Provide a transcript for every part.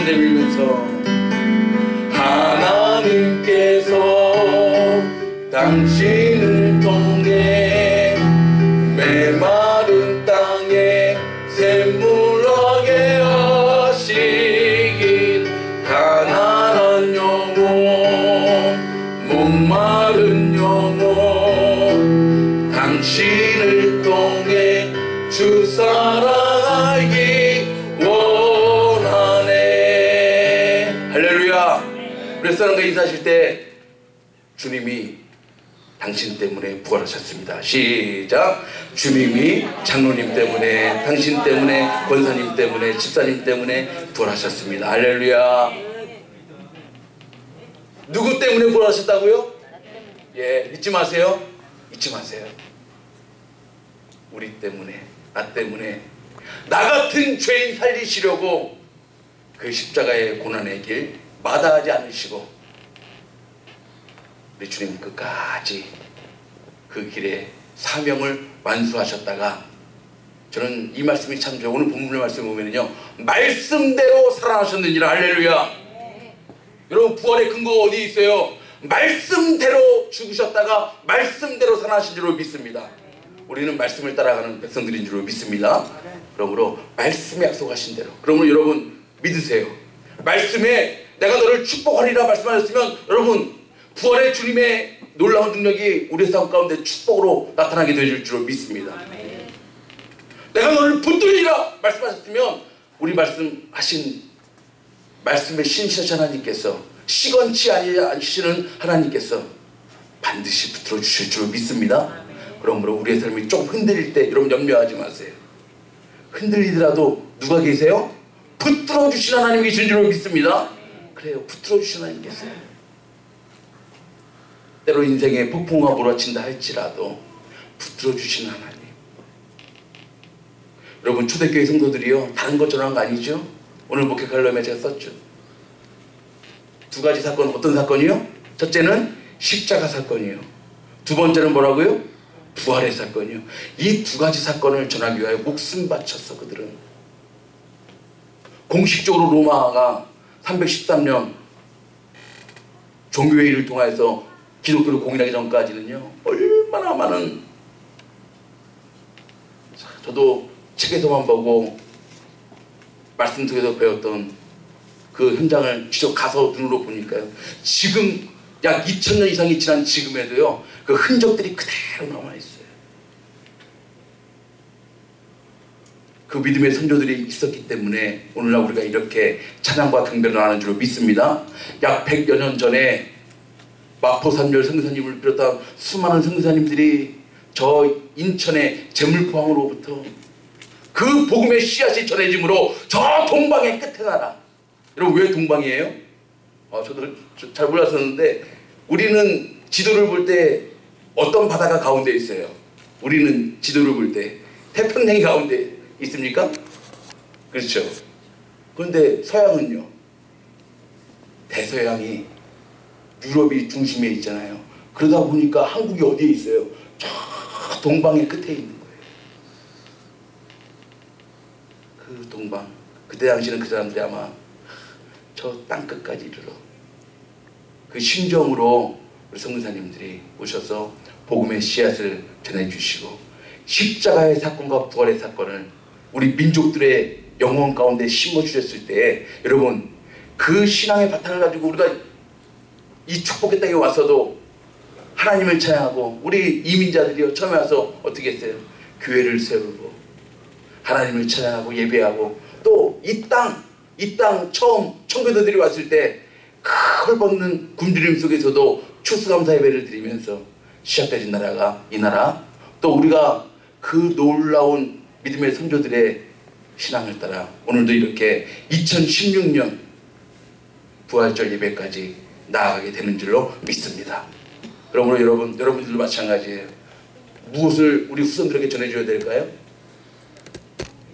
손 내밀면서 하나님께서 당신을 통해 메마른 땅에 샘물나게 하시길 가난한 영혼 목마른 영혼 당신을 통해 주 사랑하기 원하네. 할렐루야. 우리 사람과 인사하실 때 주님이 당신 때문에 부활하셨습니다. 시작. 주님이 장로님 때문에, 당신 때문에, 권사님 때문에, 집사님 때문에 부활하셨습니다. 할렐루야. 누구 때문에 부활하셨다고요? 예, 잊지 마세요. 잊지 마세요. 우리 때문에, 나 때문에, 나 같은 죄인 살리시려고 그 십자가의 고난의 길 마다하지 않으시고 우리 주님 끝까지 그 길에 사명을 완수하셨다가, 저는 이 말씀이 참 좋아요. 오늘 본문의 말씀 보면요, 말씀대로 살아나셨느니라. 할렐루야. 여러분, 부활의 근거가 어디 있어요? 말씀대로 죽으셨다가 말씀대로 살아나신 줄로 믿습니다. 우리는 말씀을 따라가는 백성들인 줄로 믿습니다. 그러므로 말씀에 약속하신 대로, 그러므로 여러분 믿으세요. 말씀에 내가 너를 축복하리라 말씀하셨으면 여러분 부활의 주님의 놀라운 능력이 우리의 삶 가운데 축복으로 나타나게 되실 줄로 믿습니다. 내가 너를 붙들리라 말씀하셨으면 우리 말씀하신 말씀에 신실하신 하나님께서, 시건치 않으시는 하나님께서 반드시 붙들어 주실 줄로 믿습니다. 그러므로 우리의 삶이 조금 흔들릴 때 여러분 염려하지 마세요. 흔들리더라도 누가 계세요? 붙들어 주신 하나님이 계신 줄로 믿습니다. 그래요, 붙들어 주신 하나님 계세요. 때로 인생에 폭풍우가 몰아친다 할지라도 붙들어 주신 하나님. 여러분, 초대교회 성도들이요, 다른 것처럼 한 거 아니죠? 오늘 목회 칼럼에 제가 썼죠. 두 가지 사건. 어떤 사건이요? 첫째는 십자가 사건이요. 두 번째는 뭐라고요? 부활의 사건이요. 이 두 가지 사건을 전하기 위하여 목숨 바쳤어. 그들은 공식적으로 로마가 313년 종교회의를 통해서 기독교를 공인하기 전까지는요, 얼마나 많은, 저도 책에서만 보고 말씀 속에서 배웠던 그 현장을 직접 가서 눈으로 보니까요, 지금 약 2000년 이상이 지난 지금에도요, 그 흔적들이 그대로 남아있어요. 그 믿음의 선조들이 있었기 때문에 오늘날 우리가 이렇게 찬양과 경배를 하는 줄로 믿습니다. 약 100여 년 전에 마포삼열 선교사님을 비롯한 수많은 선교사님들이 저 인천의 제물포항으로부터 그 복음의 씨앗이 전해짐으로 저 동방의 끝에 나라. 여러분, 왜 동방이에요? 저도 잘 몰랐었는데, 우리는 지도를 볼 때 어떤 바다가 가운데 있어요? 우리는 지도를 볼 때 태평양이 가운데 있습니까? 그렇죠. 그런데 서양은요, 대서양이 유럽이 중심에 있잖아요. 그러다 보니까 한국이 어디에 있어요? 저 동방의 끝에 있는 거예요. 그 동방, 그때 당시는 그 사람들이 아마 저 땅끝까지 이르러 그 심정으로 우리 선교사님들이 오셔서 복음의 씨앗을 전해주시고, 십자가의 사건과 부활의 사건을 우리 민족들의 영혼 가운데 심어주셨을 때, 여러분, 그 신앙의 바탕을 가지고 우리가 이 축복의 땅에 와서도 하나님을 찬양하고, 우리 이민자들이요, 처음에 와서 어떻게 했어요? 교회를 세우고 하나님을 찬양하고 예배하고, 또 이 땅 처음 청교도들이 왔을 때 그 헐벗는 굶주림 속에서도 추수감사 예배를 드리면서 시작되진 나라가 이 나라, 또 우리가 그 놀라운 믿음의 선조들의 신앙을 따라 오늘도 이렇게 2016년 부활절 예배까지 나아가게 되는 줄로 믿습니다. 그러므로 여러분들도 마찬가지예요. 무엇을 우리 후손들에게 전해줘야 될까요?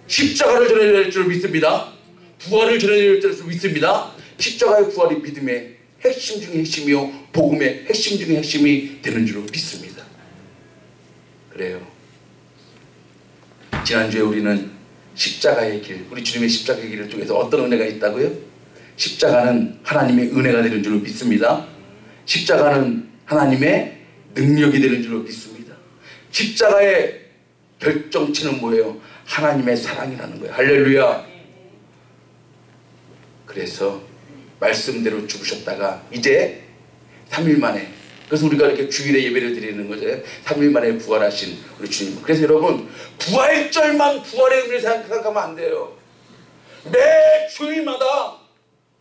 십자가를 전해줘야 될 줄 믿습니다. 부활을 전해줘야 될 줄 믿습니다. 십자가의 부활이 믿음의 핵심 중의 핵심이요, 복음의 핵심 중의 핵심이 되는 줄로 믿습니다. 그래요. 지난주에 우리는 십자가의 길, 우리 주님의 십자가의 길을 통해서 어떤 은혜가 있다고요? 십자가는 하나님의 은혜가 되는 줄로 믿습니다. 십자가는 하나님의 능력이 되는 줄로 믿습니다. 십자가의 결정체는 뭐예요? 하나님의 사랑이라는 거예요. 할렐루야. 그래서 말씀대로 죽으셨다가 이제 3일 만에, 그래서 우리가 이렇게 주일에 예배를 드리는 거죠. 3일 만에 부활하신 우리 주님. 그래서 여러분, 부활절만 부활의 의미를 생각하면 안 돼요. 매 주일마다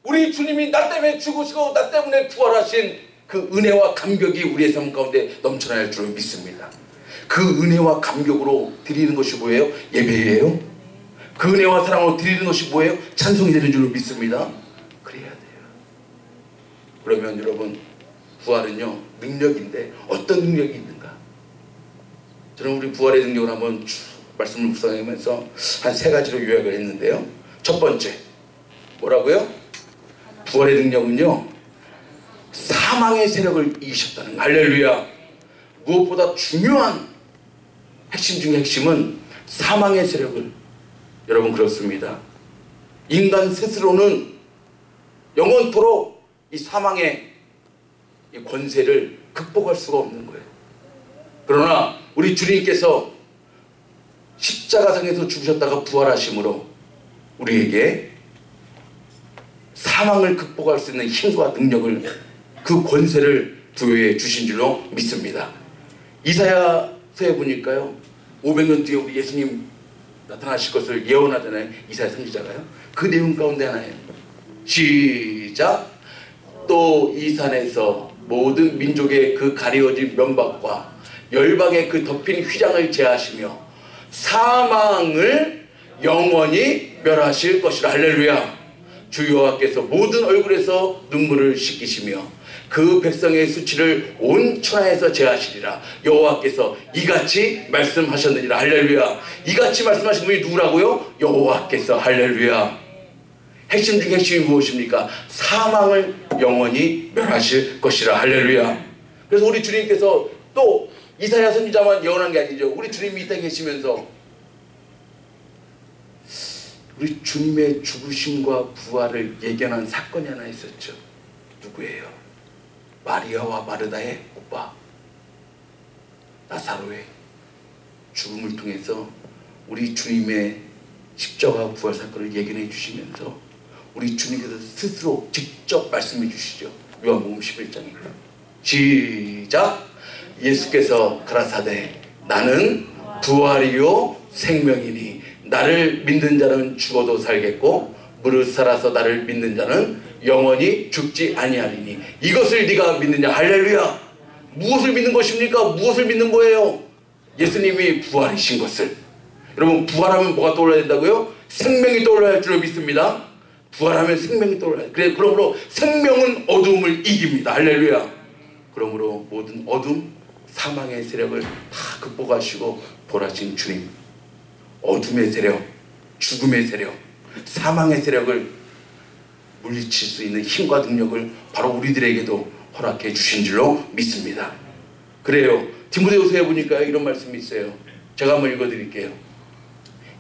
우리 주님이 나 때문에 죽으시고 나 때문에 부활하신 그 은혜와 감격이 우리의 삶 가운데 넘쳐날 줄을 믿습니다. 그 은혜와 감격으로 드리는 것이 뭐예요? 예배예요. 그 은혜와 사랑으로 드리는 것이 뭐예요? 찬송이 되는 줄을 믿습니다. 그래야 돼요. 그러면 여러분, 부활은요 능력인데 어떤 능력이 있는가? 저는 우리 부활의 능력을 한번 말씀을 묵상하면서 한 3가지로 요약을 했는데요. 첫 번째, 뭐라고요? 부활의 능력은요 사망의 세력을 이기셨다는 거. 할렐루야. 무엇보다 중요한 핵심 중의 핵심은 사망의 세력을, 여러분 그렇습니다. 인간 스스로는 영원토록 이 사망의 이 권세를 극복할 수가 없는 거예요. 그러나 우리 주님께서 십자가상에서 죽으셨다가 부활하심으로 우리에게 사망을 극복할 수 있는 힘과 능력을, 그 권세를 부여해 주신 줄로 믿습니다. 이사야서에 보니까요 500년 뒤에 우리 예수님 나타나실 것을 예언하잖아요. 이사야 선지자가요. 그 내용 가운데 하나예요. 시작. 또 이 산에서 모든 민족의 그 가리워진 면박과 열방의 그 덮인 휘장을 제하시며 사망을 영원히 멸하실 것이라. 할렐루야. 주 여호와께서 모든 얼굴에서 눈물을 씻기시며 그 백성의 수치를 온 천하에서 제하시리라. 여호와께서 이같이 말씀하셨느니라. 할렐루야. 이같이 말씀하신 분이 누구라고요? 여호와께서. 할렐루야. 핵심 중 핵심이 무엇입니까? 사망을 영원히 멸하실 것이라. 할렐루야. 그래서 우리 주님께서 또 이사야 선지자만 예언한 게 아니죠. 우리 주님이 이 땅에 계시면서 우리 주님의 죽으심과 부활을 예견한 사건이 하나 있었죠. 누구예요? 마리아와 마르다의 오빠 나사로의 죽음을 통해서 우리 주님의 십자가 부활 사건을 예견해 주시면서 우리 주님께서 스스로 직접 말씀해 주시죠. 요한복음 11장에 시작. 예수께서 가라사대 나는 부활이요 생명이니 나를 믿는 자는 죽어도 살겠고 무릇 살아서 나를 믿는 자는 영원히 죽지 아니하리니 이것을 네가 믿느냐. 할렐루야. 무엇을 믿는 것입니까? 무엇을 믿는 거예요? 예수님이 부활이신 것을. 여러분, 부활하면 뭐가 떠올라야 된다고요? 생명이 떠올라야 할 줄을 믿습니다. 부활하면 생명이 떠올라요. 그러므로 생명은 어둠을 이깁니다. 할렐루야. 그러므로 모든 어둠, 사망의 세력을 다 극복하시고 부활하신 주님, 어둠의 세력, 죽음의 세력, 사망의 세력을 물리칠 수 있는 힘과 능력을 바로 우리들에게도 허락해 주신 줄로 믿습니다. 그래요. 디모데후서에 보니까 이런 말씀이 있어요. 제가 한번 읽어드릴게요.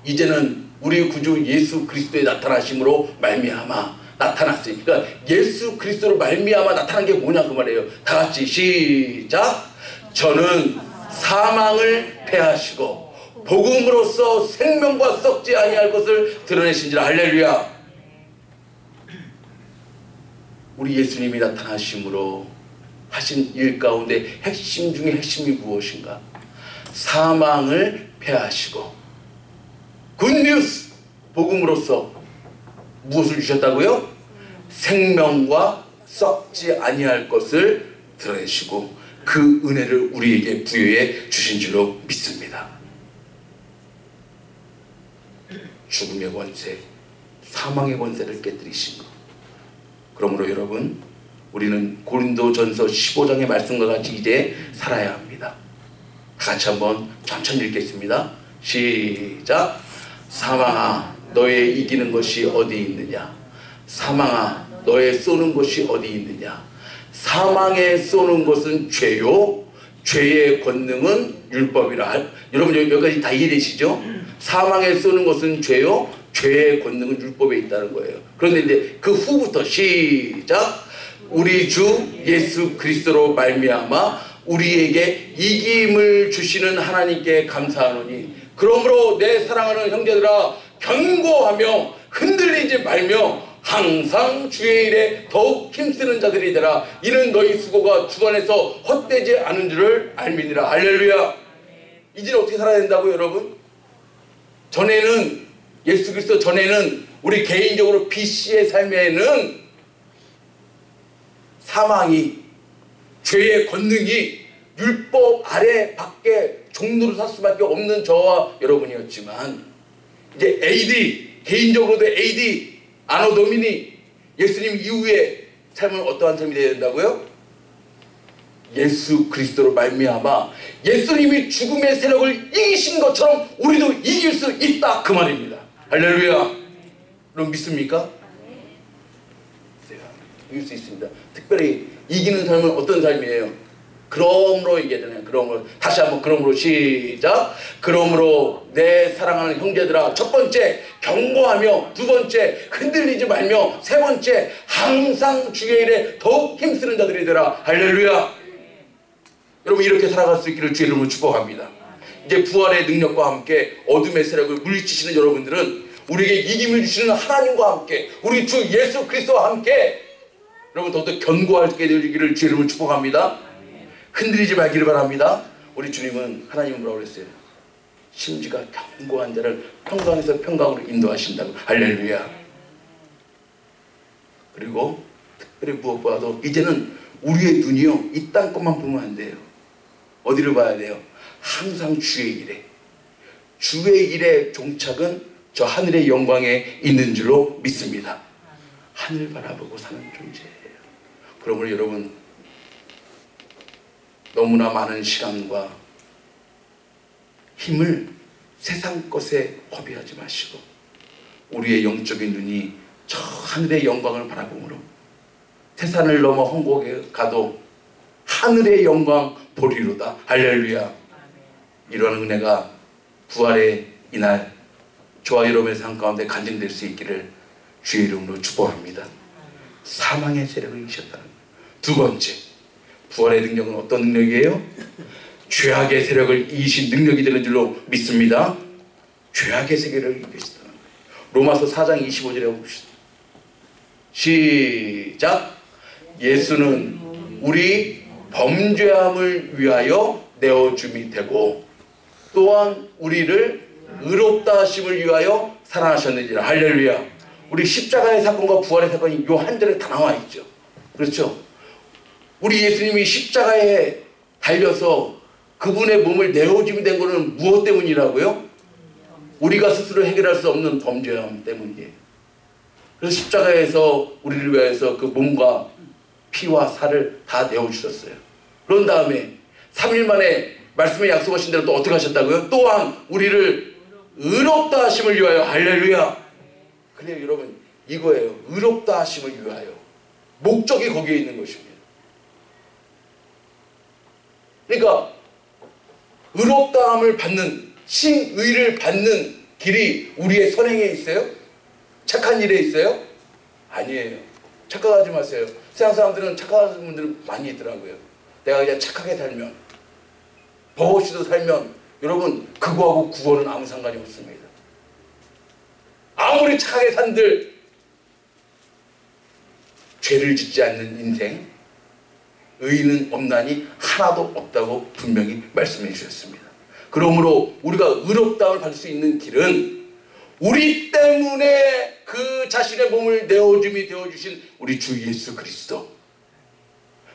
이제는 우리 구주 예수 그리스도의 나타나심으로 말미암아 나타났으니, 그러니까 예수 그리스도로 말미암아 나타난 게 뭐냐 그 말이에요. 다 같이 시작. 저는 사망을 패하시고 복음으로써 생명과 썩지 아니할 것을 드러내신지라. 할렐루야. 우리 예수님이 나타나심으로 하신 일 가운데 핵심 중에 핵심이 무엇인가? 사망을 패하시고 굿뉴스, 복음으로써 무엇을 주셨다고요? 생명과 썩지 아니할 것을 드러내시고 그 은혜를 우리에게 부여해 주신 줄로 믿습니다. 죽음의 권세, 사망의 권세를 깨뜨리신 것. 그러므로 여러분, 우리는 고린도전서 15장의 말씀과 같이 이제 살아야 합니다. 다 같이 한번 천천히 읽겠습니다. 시작. 사망아 너의 이기는 것이 어디 있느냐? 사망아 너의 쏘는 것이 어디 있느냐? 사망에 쏘는 것은 죄요 죄의 권능은 율법이라. 여러분 여기까지 다 이해되시죠? 사망에 쏘는 것은 죄요 죄의 권능은 율법에 있다는 거예요. 그런데 이제 그 후부터 시작. 우리 주 예수 그리스도로 말미암아 우리에게 이김을 주시는 하나님께 감사하노니 그러므로 내 사랑하는 형제들아 견고하며 흔들리지 말며 항상 주의 일에 더욱 힘쓰는 자들이 되라. 이는 너희 수고가 주 안에서 헛되지 않은 줄을 알미니라. 할렐루야. 이제는 어떻게 살아야 된다고요, 여러분? 전에는 예수 그리스도 전에는 우리 개인적으로 BC의 삶에는 사망이 죄의 권능이 율법 아래 밖에 종로로 살 수밖에 없는 저와 여러분이었지만 이제 AD 개인적으로도 AD 아노 도미니 예수님 이후에 삶은 어떠한 삶이 되어야 된다고요? 예수 그리스도로 말미암아 예수님이 죽음의 세력을 이기신 것처럼 우리도 이길 수 있다 그 말입니다. 할렐루야. 여러분 믿습니까? 네, 이길 수 있습니다. 특별히 이기는 삶은 어떤 삶이에요? 그러므로 이게 되네요. 그러므로 다시 한번 그러므로 시작. 그러므로 내 사랑하는 형제들아 첫 번째 경고하며 두 번째 흔들리지 말며 세 번째 항상 주의 일에 더욱 힘쓰는 자들이 되라. 할렐루야. 여러분 이렇게 살아갈 수 있기를 주의 이름으로 축복합니다. 이제 부활의 능력과 함께 어둠의 세력을 물리치시는 여러분들은 우리에게 이김을 주시는 하나님과 함께 우리 주 예수 그리스도와 함께 여러분 더욱더 견고하게 되기를 주의 이름으로 축복합니다. 흔들리지 말기를 바랍니다. 우리 주님은 하나님은 뭐라고 그랬어요? 심지가 견고한 자를 평강에서 평강으로 인도하신다고. 할렐루야. 그리고 특별히 무엇보다도 이제는 우리의 눈이요 이 땅 것만 보면 안 돼요. 어디를 봐야 돼요? 항상 주의 일에 주의 일의 종착은 저 하늘의 영광에 있는 줄로 믿습니다. 하늘 바라보고 사는 존재예요. 그러므로 여러분 너무나 많은 시간과 힘을 세상 것에 허비하지 마시고 우리의 영적인 눈이 저 하늘의 영광을 바라보므로 태산을 넘어 홍곡에 가도 하늘의 영광 보리로다. 할렐루야. 이런 은혜가 부활의 이날 저와 여러분의 삶 가운데 간증될 수 있기를 주의 이름으로 축복합니다. 사망의 세력을 이기셨다는 거예요. 두 번째 부활의 능력은 어떤 능력이에요? 죄악의 세력을 이기신 능력이 되는 줄로 믿습니다. 죄악의 세계를 이기셨다는 거예요. 로마서 4장 25절에 봅시다. 시작. 예수는 우리 범죄함을 위하여 내어줌이 되고 또한 우리를 의롭다 하심을 위하여 살아나셨느니라. 할렐루야. 우리 십자가의 사건과 부활의 사건이 요 한 절에 다 나와 있죠. 그렇죠? 우리 예수님이 십자가에 달려서 그분의 몸을 내어줌이 된 것은 무엇 때문이라고요? 우리가 스스로 해결할 수 없는 범죄함 때문이에요. 그래서 십자가에서 우리를 위해서 그 몸과 피와 살을 다 내어주셨어요. 그런 다음에 3일 만에 말씀에 약속하신 대로 또 어떻게 하셨다고요? 또한 우리를 의롭다 하심을 위하여. 할렐루야. 그래요 여러분 이거예요. 의롭다 하심을 위하여. 목적이 거기에 있는 것입니다. 그러니까 의롭다함을 받는 칭의를 받는 길이 우리의 선행에 있어요? 착한 일에 있어요? 아니에요. 착각하지 마세요. 세상 사람들은 착각하는 분들은 많이 있더라고요. 내가 그냥 착하게 살면 버거시도 살면 여러분 그거하고 구원은 아무 상관이 없습니다. 아무리 착하게 산들 죄를 짓지 않는 인생 의인은 없나니 하나도 없다고 분명히 말씀해 주셨습니다. 그러므로 우리가 의롭다움을 받을 수 있는 길은 우리 때문에 그 자신의 몸을 내어줌이 되어주신 우리 주 예수 그리스도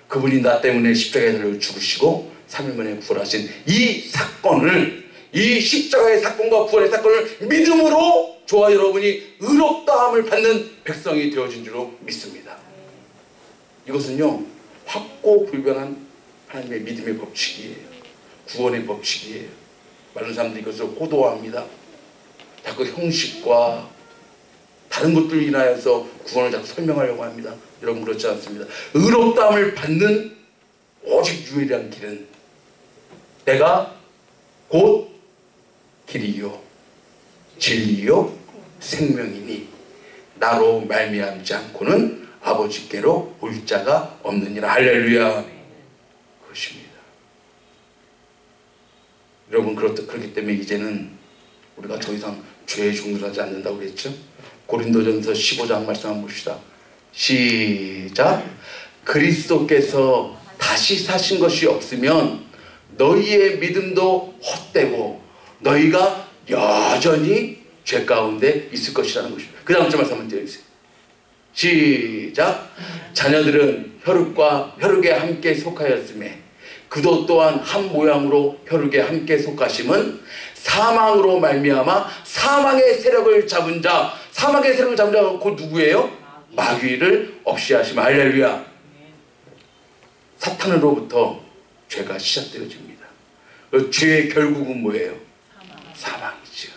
그분이 나 때문에 십자가에 달려 죽으시고 3일 만에 부활하신 이 사건을 이 십자가의 사건과 부활의 사건을 믿음으로 저와 여러분이 의롭다함을 받는 백성이 되어진 줄로 믿습니다. 이것은요 확고불변한 하나님의 믿음의 법칙이에요. 구원의 법칙이에요. 많은 사람들이 이것을 호도합니다. 자꾸 형식과 다른 것들로 인하여서 구원을 자꾸 설명하려고 합니다. 여러분 그렇지 않습니다. 의롭다함을 받는 오직 유일한 길은 내가 곧 길이요 진리요 생명이니 나로 말미암지 않고는 아버지께로 올 자가 없느니라. 할렐루야. 그것입니다. 여러분, 그렇기 때문에 이제는 우리가 더 이상 죄에 종노하지 않는다고 그랬죠. 고린도전서 15장 말씀 한번 봅시다. 시작. 그리스도께서 다시 사신 것이 없으면 너희의 믿음도 헛되고 너희가 여전히 죄 가운데 있을 것이라는 것입니다. 그 다음 절 말씀 한번 띄워주세요. 시작. 자녀들은 혈육에 함께 속하였음에 그도 또한 한 모양으로 혈육에 함께 속하심은 사망으로 말미암아 사망의 세력을 잡은 자, 사망의 세력을 잡은 자가 곧 누구예요? 마귀를 없이 하심. 할렐루야. 사탄으로부터 죄가 시작되어집니다. 죄의 결국은 뭐예요? 사망이죠.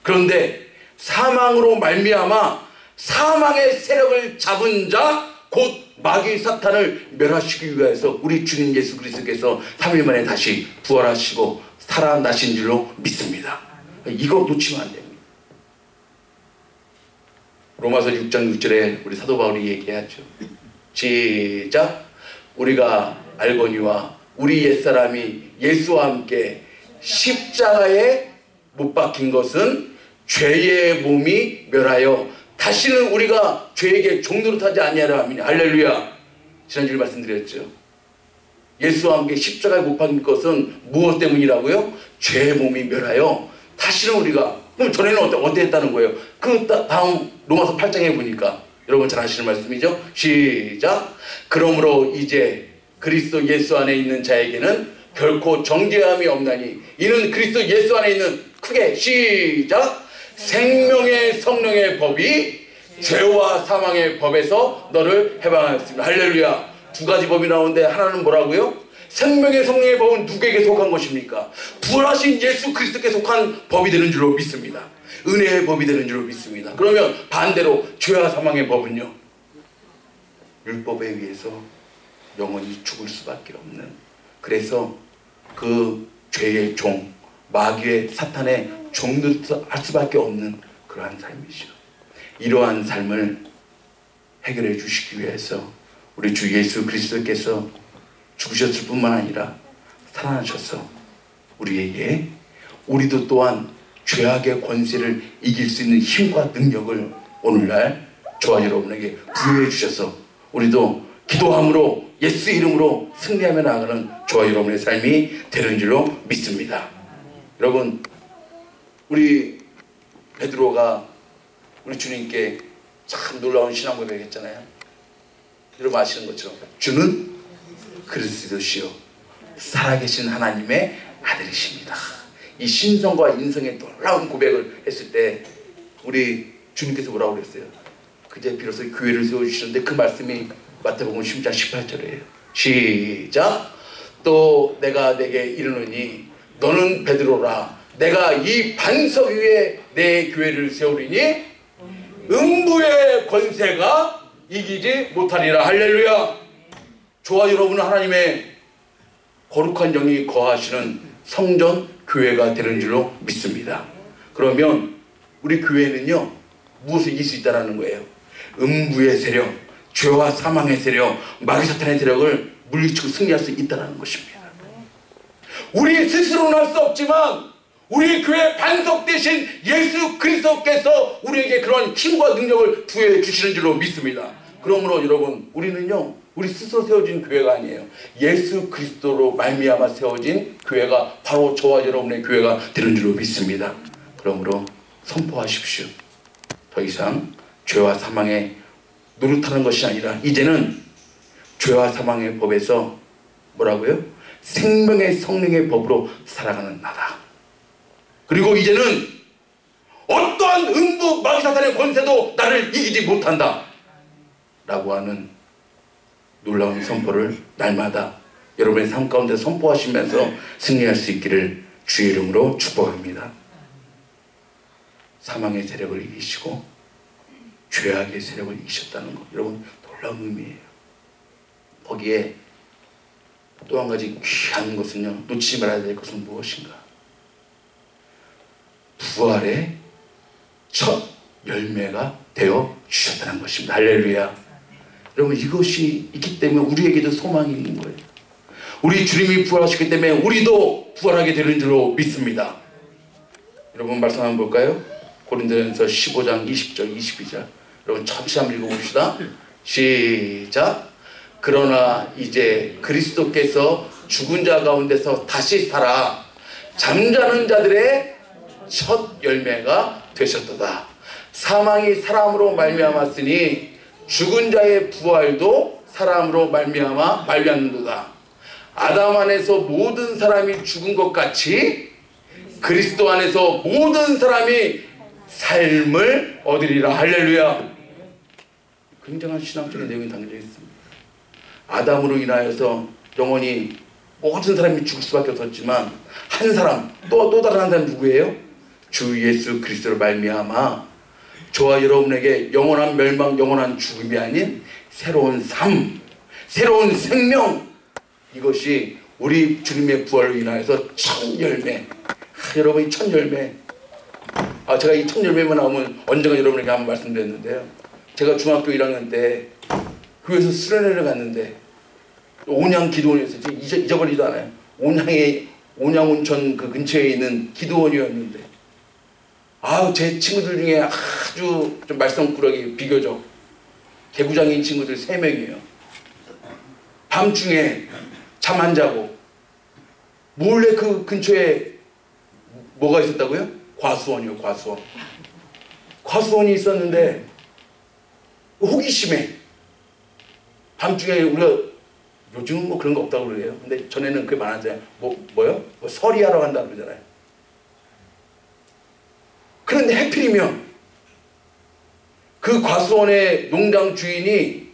그런데 사망으로 말미암아 사망의 세력을 잡은 자, 곧 마귀 사탄을 멸하시기 위해서 우리 주님 예수 그리스도께서 3일 만에 다시 부활하시고 살아나신 줄로 믿습니다. 이거 놓치면 안 됩니다. 로마서 6장 6절에 우리 사도 바울이 얘기하죠. 시작. 우리가 알거니와 우리 옛사람이 예수와 함께 십자가에 못 박힌 것은 죄의 몸이 멸하여 다시는 우리가 죄에게 종노릇하지 아니하라 하미니. 할렐루야. 지난주에 말씀드렸죠. 예수와 함께 십자가에 못 박힌 것은 무엇 때문이라고요? 죄의 몸이 멸하여 다시는 우리가, 그럼 전에는 어땠다는 거예요? 그 다음 로마서 8장에 보니까 여러분 잘 아시는 말씀이죠. 시작. 그러므로 이제 그리스도 예수 안에 있는 자에게는 결코 정죄함이 없나니 이는 그리스도 예수 안에 있는, 크게 시작, 생명의 성령의 법이 죄와 사망의 법에서 너를 해방하였습니다. 할렐루야. 두 가지 법이 나오는데 하나는 뭐라고요? 생명의 성령의 법은 누구에게 속한 것입니까? 부활하신 예수 그리스도께 속한 법이 되는 줄로 믿습니다. 은혜의 법이 되는 줄로 믿습니다. 그러면 반대로 죄와 사망의 법은요, 율법에 의해서 영원히 죽을 수밖에 없는, 그래서 그 죄의 종, 마귀의 사탄의 종노릇할 수밖에 없는 그러한 삶이죠. 이러한 삶을 해결해 주시기 위해서 우리 주 예수 그리스도께서 죽으셨을 뿐만 아니라 살아나셔서 우리에게, 우리도 또한 죄악의 권세를 이길 수 있는 힘과 능력을 오늘날 저와 여러분에게 부여해 주셔서 우리도 기도함으로 예수 이름으로 승리하며 나아가는 저와 여러분의 삶이 되는 줄로 믿습니다. 여러분, 우리 베드로가 우리 주님께 참 놀라운 신앙 고백했잖아요. 여러분 아시는 것처럼 주는 그리스도시요 살아계신 하나님의 아들이십니다. 이 신성과 인성의 놀라운 고백을 했을 때 우리 주님께서 뭐라고 그랬어요? 그제 비로소 교회를 세워주시는데 그 말씀이 마태복음 10장 18절이에요. 시작. 또 내가 내게 이르노니 너는 베드로라. 내가 이 반석 위에 내 교회를 세우리니 음부의 권세가 이기지 못하리라. 할렐루야. 저와 여러분은 하나님의 거룩한 영이 거하시는 성전 교회가 되는 줄로 믿습니다. 그러면 우리 교회는요, 무엇을 이길 수 있다는 거예요? 음부의 세력, 죄와 사망의 세력, 마귀 사탄의 세력을 물리치고 승리할 수 있다는 것입니다. 우리 스스로는 할 수 없지만 우리 교회 반석 되신 예수 그리스도께서 우리에게 그런 힘과 능력을 부여해 주시는 줄로 믿습니다. 그러므로 여러분, 우리는요, 우리 스스로 세워진 교회가 아니에요. 예수 그리스도로 말미암아 세워진 교회가 바로 저와 여러분의 교회가 되는 줄로 믿습니다. 그러므로 선포하십시오. 더 이상 죄와 사망에 노릇하는 것이 아니라 이제는 죄와 사망의 법에서 뭐라고요? 생명의 성령의 법으로 살아가는 나다. 그리고 이제는 어떠한 음부 마귀 사탄의 권세도 나를 이기지 못한다 라고 하는 놀라운 선포를 날마다 여러분의 삶 가운데 선포하시면서 승리할 수 있기를 주의 이름으로 축복합니다. 사망의 세력을 이기시고 죄악의 세력을 이기셨다는 것, 여러분 놀라운 의미예요. 거기에 또 한 가지 귀한 것은요, 놓치지 말아야 될 것은 무엇인가? 부활의 첫 열매가 되어 주셨다는 것입니다. 할렐루야. 여러분, 이것이 있기 때문에 우리에게도 소망이 있는 거예요. 우리 주님이 부활하셨기 때문에 우리도 부활하게 되는 줄로 믿습니다. 여러분, 말씀 한번 볼까요? 고린도전서 15장 20절 22절. 여러분, 잠시 한번 읽어봅시다. 시작. 그러나 이제 그리스도께서 죽은 자 가운데서 다시 살아 잠자는 자들의 첫 열매가 되셨도다. 사망이 사람으로 말미암았으니 죽은 자의 부활도 사람으로 말미암는도다. 아담 안에서 모든 사람이 죽은 것 같이 그리스도 안에서 모든 사람이 삶을 얻으리라. 할렐루야. 굉장한 신앙적인 내용이 담겨져 있습니다. 아담으로 인하여서 영원히 모든 사람이 죽을 수밖에 없었지만 한 사람, 또 다른 한 사람 누구예요? 주 예수 그리스도로 말미암아 저와 여러분에게 영원한 멸망, 영원한 죽음이 아닌 새로운 삶, 새로운 생명, 이것이 우리 주님의 부활로 인하여서 첫 열매. 여러분, 이 첫 열매, 제가 이 첫 열매만 나오면 언젠가 여러분에게 한번 말씀드렸는데요. 제가 중학교 1학년 때 교회에서 수련회를 갔는데 온양 기도원이었어요. 잊어버리지도 않아요. 온양온천 그 근처에 있는 기도원이었는데, 제 친구들 중에 아주 좀 말썽꾸러기, 비교적 개구장인 친구들 3명이에요. 밤중에 잠 안 자고 몰래 그 근처에 뭐가 있었다고요? 과수원이요, 과수원. 과수원이 있었는데 호기심에 밤중에 우리가 요즘은 뭐 그런 거 없다고 그래요. 근데 전에는 그게 많았잖아요. 뭐요? 서리하러 간다고 그러잖아요. 그런데 해필이면 그 과수원의 농장 주인이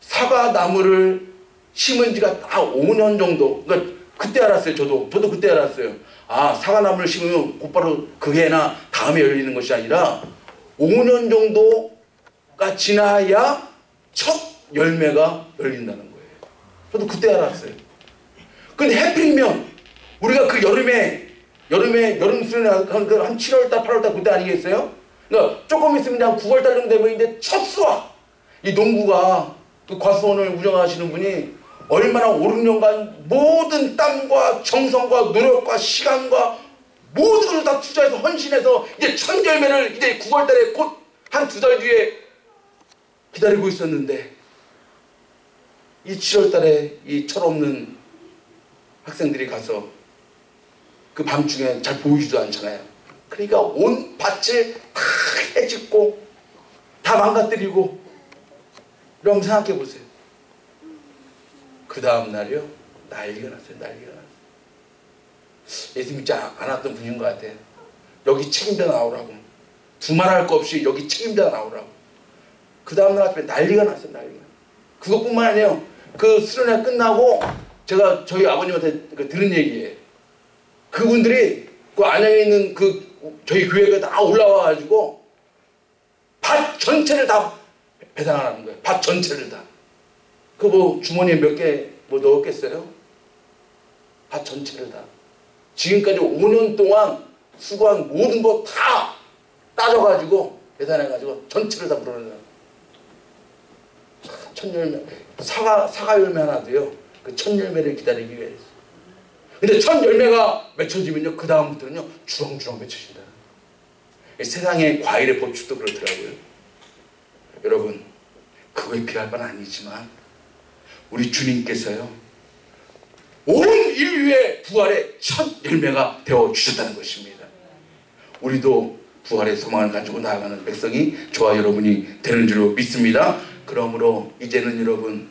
사과나무를 심은 지가 딱 5년 정도. 그러니까 그때 알았어요. 저도 그때 알았어요. 사과나무를 심으면 곧바로 그 해나 다음에 열리는 것이 아니라 5년 정도가 지나야 첫 열매가 열린다는 거예요. 저도 그때 알았어요. 근데 해필이면 우리가 그 여름 수련회 한 7월달, 8월달 그때 아니겠어요? 그러니까 조금 있으면 한 9월달 정도 되면 이제 첫 수확. 이 농부가 그 과수원을 운영하시는 분이 얼마나 5, 6년간 모든 땀과 정성과 노력과 시간과 모든 것을 다 투자해서 헌신해서 이제 첫 열매를 이제 9월달에 곧 한 2달 뒤에 기다리고 있었는데, 이 7월달에 이 철없는 학생들이 가서 그 밤중에 잘 보이지도 않잖아요. 그러니까 온 밭을 다 해짓고 다 망가뜨리고. 여러분 생각해 보세요. 그 다음 날이요, 난리가 났어요. 난리가 났어요. 예수 믿지 않았던 분인 것 같아요. 여기 책임자 나오라고, 두말할 거 없이 여기 책임자 나오라고. 그 다음 날 아침에 난리가 났어요. 난리가. 그것뿐만 아니에요. 그 수련회 끝나고 제가 저희 아버님한테 들은 얘기예요. 그분들이 그 안양에 있는 저희 교회가 다 올라와가지고 밭 전체를 다 배상하라는 거예요. 밭 전체를 다. 주머니에 몇 개 넣었겠어요? 밭 전체를 다. 지금까지 5년 동안 수고한 모든 거 다 따져가지고 계산해가지고 전체를 다 물어내는. 첫 열매, 사과 열매 하나도요, 그 첫 열매를 기다리기 위해서. 근데 첫 열매가 맺혀지면요, 그 다음부터는요 주렁주렁 맺혀진다. 세상의 과일의 법칙도 그렇더라고요. 여러분, 그거에 비할 바는 아니지만 우리 주님께서요 온 인류의 부활의 첫 열매가 되어 주셨다는 것입니다. 우리도 부활의 소망을 가지고 나아가는 백성이 저와 여러분이 되는 줄로 믿습니다. 그러므로 이제는 여러분,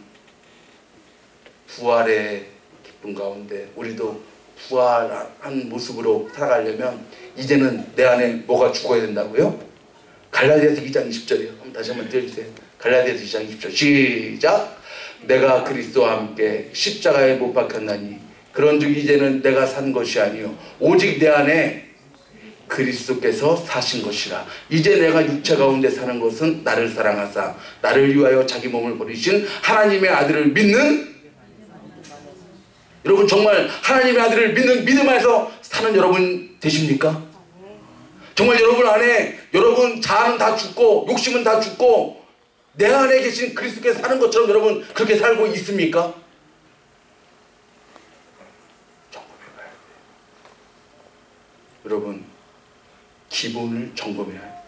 부활의 기쁨 가운데 우리도 부활한 모습으로 살아가려면 이제는 내 안에 뭐가 죽어야 된다고요? 갈라디아서 2장 20절이요. 한번 다시 한번 들려주세요. 갈라디아서 2장 20절 시작. 내가 그리스도와 함께 십자가에 못 박혔나니 그런즉 이제는 내가 산 것이 아니요 오직 내 안에 그리스도께서 사신 것이라. 이제 내가 육체 가운데 사는 것은 나를 사랑하사 나를 위하여 자기 몸을 버리신 하나님의 아들을 믿는, 여러분 정말 하나님의 아들을 믿는 믿음 안에서 사는 여러분 되십니까? 정말 여러분 안에 여러분 자아는 다 죽고 욕심은 다 죽고 내 안에 계신 그리스도께서 사는 것처럼 여러분 그렇게 살고 있습니까? 점검해봐야 돼요. 여러분 기본을 점검해야 합니다.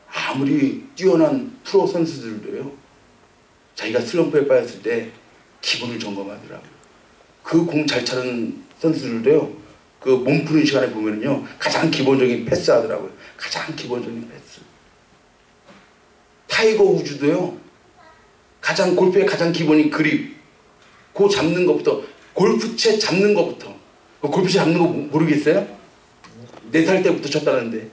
아무리 뛰어난 프로 선수들도요 자기가 슬럼프에 빠졌을 때 기본을 점검하더라고요. 그 공 잘 차는 선수들도요 그 몸 푸는 시간에 보면요 가장 기본적인 패스 하더라고요. 가장 기본적인 패스. 타이거 우즈도요 가장 골프의 가장 기본인 그립, 그 잡는 것부터, 골프채 잡는 것부터. 골프채 잡는 거 모르겠어요? 4살 때부터 쳤다는데.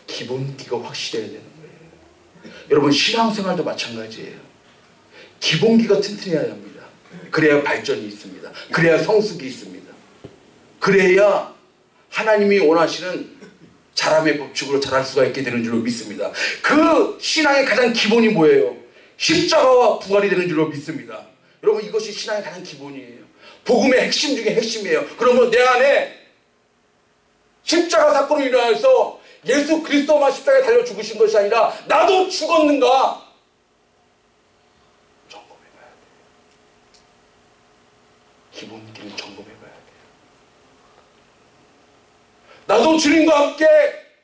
기본기가 확실해야 되는 거예요. 여러분 신앙생활도 마찬가지예요. 기본기가 튼튼해야 합니다. 그래야 발전이 있습니다. 그래야 성숙이 있습니다. 그래야 하나님이 원하시는 자람의 법칙으로 자랄 수가 있게 되는 줄로 믿습니다. 그 신앙의 가장 기본이 뭐예요? 십자가와 부활이 되는 줄로 믿습니다. 여러분 이것이 신앙의 가장 기본이에요. 복음의 핵심 중에 핵심이에요. 그러면 내 안에 십자가 사건으로 인하여서 예수 그리스도만 십자가에 달려 죽으신 것이 아니라 나도 죽었는가? 점검해봐야 돼요. 기본기를 점검해봐야 돼요. 나도 주님과 함께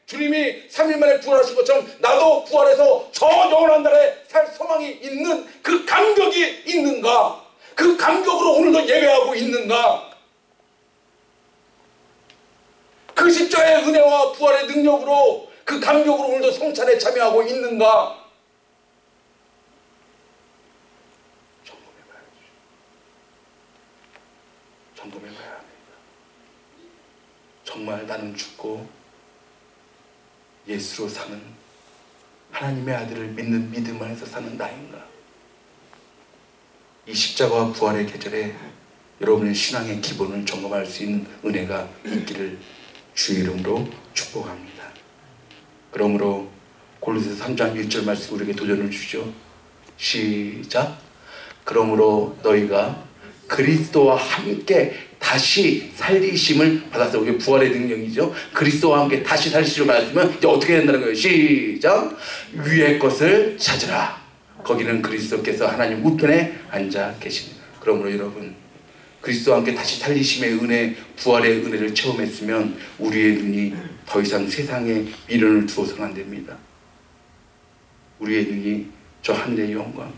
주님이 3일 만에 부활하신 것처럼 나도 부활해서 저 영원한 날에 살 소망이 있는 그 감격이 있는가? 그 감격으로 오늘도 예배하고 있는가? 그 십자가의 은혜와 부활의 능력으로 그 감격으로 오늘도 성찬에 참여하고 있는가? 점검해봐야죠. 점검해봐야 합니다. 정말 나는 죽고 예수로 사는 하나님의 아들을 믿는 믿음 안에서 사는 나인가? 이 십자가와 부활의 계절에 여러분의 신앙의 기본을 점검할 수 있는 은혜가 있기를 주의 이름으로 축복합니다. 그러므로 골로새서 3장 1절 말씀 우리에게 도전을 주죠. 시작. 그러므로 너희가 그리스도와 함께 다시 살리심을 받았어. 이게 부활의 능력이죠. 그리스도와 함께 다시 살리심을 받았으면 이제 어떻게 된다는 거예요? 시작. 위의 것을 찾으라. 거기는 그리스도께서 하나님 우편에 앉아 계시는. 그러므로 여러분 그리스도와 함께 다시 살리심의 은혜, 부활의 은혜를 체험했으면 우리의 눈이 더 이상 세상에 미련을 두어서는 안 됩니다. 우리의 눈이 저 하늘의 영광,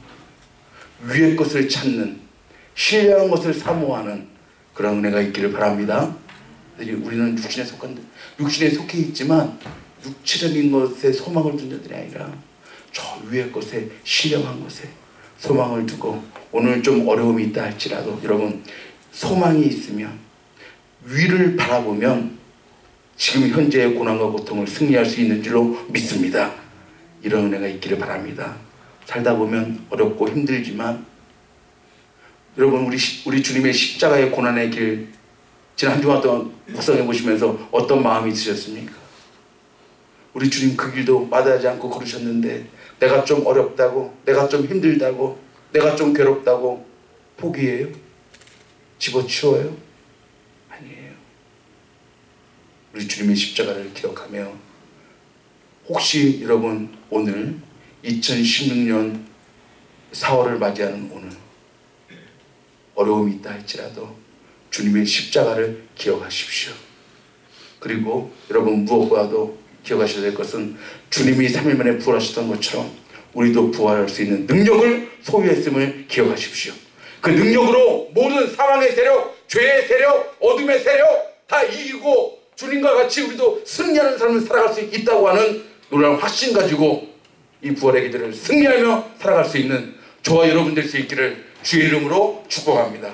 위의 것을 찾는, 신뢰한 것을 사모하는 그런 은혜가 있기를 바랍니다. 우리는 육신에 속해 있지만 육체적인 것에 소망을 둔 자들이 아니라 저 위의 것에, 신령한 것에 소망을 두고 오늘 좀 어려움이 있다 할지라도 여러분 소망이 있으면 위를 바라보면 지금 현재의 고난과 고통을 승리할 수 있는 줄로 믿습니다. 이런 은혜가 있기를 바랍니다. 살다 보면 어렵고 힘들지만 여러분 우리 주님의 십자가의 고난의 길 지난 한 주간 동안 묵상해 보시면서 어떤 마음이 드셨습니까? 우리 주님 그 길도 마다하지 않고 걸으셨는데 내가 좀 어렵다고, 내가 좀 힘들다고, 내가 좀 괴롭다고 포기해요? 집어치워요? 아니에요. 우리 주님의 십자가를 기억하며 혹시 여러분 오늘 2016년 4월을 맞이하는 오늘 어려움이 있다 할지라도 주님의 십자가를 기억하십시오. 그리고 여러분 무엇보다도 기억하셔야 될 것은 주님이 3일 만에 부활하셨던 것처럼 우리도 부활할 수 있는 능력을 소유했음을 기억하십시오. 그 능력으로 모든 사망의 세력, 죄의 세력, 어둠의 세력 다 이기고 주님과 같이 우리도 승리하는 삶을 살아갈 수 있다고 하는 놀라운 확신 가지고 이 부활의 기들을 승리하며 살아갈 수 있는 저와 여러분 될 수 있기를 주의 이름으로 축복합니다.